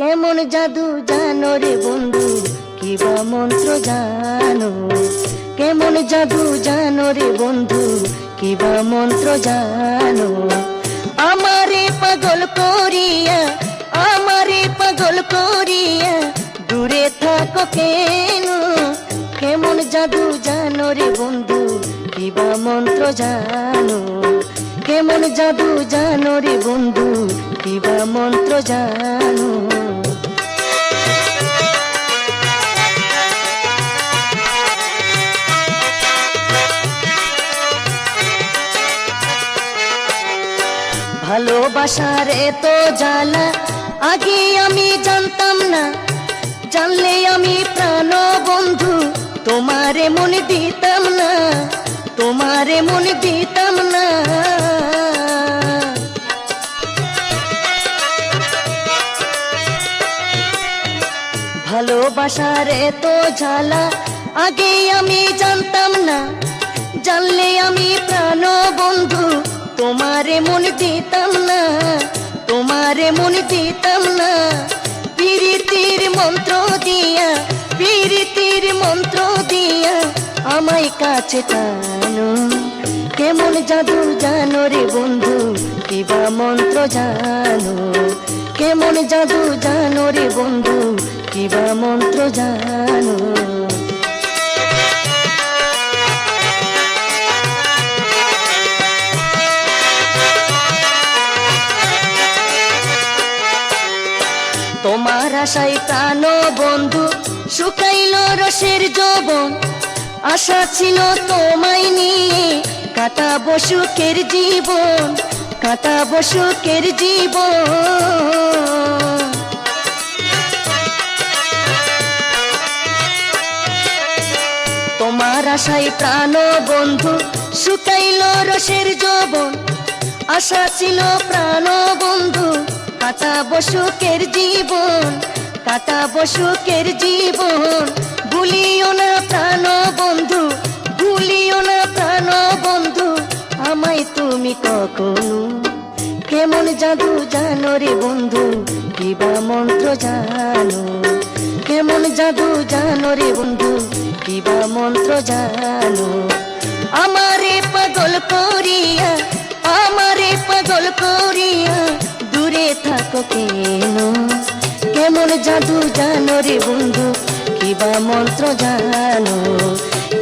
কেমন জাদু জানো রে বন্ধু, কিবা মন্ত্র জানো? কেমন জাদু জানো রে বন্ধু, কিবা মন্ত্র জানো? আমারে পাগল করিয়া, আমারে পাগল করিয়া দূরে থাকো কেন? কেমন জাদু জানো রে বন্ধু, কিবা মন্ত্র জানো? কেমন জাদু জানো রে বন্ধু, কিবা মন্ত্র জানো? ভালোবাসার এত জ্বালা আগে আমি জানতাম না, জানলে আমি প্রাণ বন্ধু তোমারে মন দিতাম না, তোমারে মন দিতাম না। ভালোবাসার এত জ্বালা আগে আমি জানতাম না, জানলে আমি প্রাণ বন্ধু তোমারে মন দিতাম না, তোমারে মন দিতাম না। পীরিতির মন্ত্র দিয়া, পীরিতির মন্ত্র দিয়া আমায় কাছে টানো। কেমন জাদু জানো রে বন্ধু, কিবা মন্ত্র জানো? কেমন জাদু জানো রে বন্ধু, কিবা মন্ত্র জানো? তোমার আশায় প্রাণ বন্ধু শুকাইল রসের যৌবন, আশা ছিল তোমায় নিয়ে কাটাবো সুখের জীবন, কাটাবো সুখের জীবন। তোমার আশায় প্রাণ বন্ধু শুকাইল রসের যৌবন, আশা ছিল প্রাণ বন্ধু কাটাবো সুখের জীবন, কাটাবো সুখের জীবন। ভুলিও না প্রাণ বন্ধু, ভুলিও না প্রাণ বন্ধু আমায় তুমি কখনো। কেমন জাদু জানো রে বন্ধু, কিবা মন্ত্র জানো? কেমন জাদু জানো রে বন্ধু, কিবা মন্ত্র জানো? আমারে পাগল করিয়া, আমারে পাগল করিয়া দূরে থাকো কেন? কেমন জাদু জানো রে বন্ধু, কিবা মন্ত্র জানো?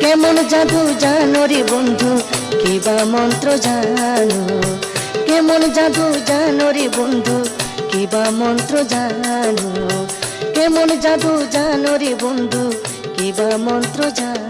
কেমন জাদু জানো রে বন্ধু, কিবা মন্ত্র জানো? কেমন জাদু জানো রে বন্ধু, কিবা মন্ত্র জানো? কেমন জাদু জানো রে বন্ধু, কিবা মন্ত্র জানো?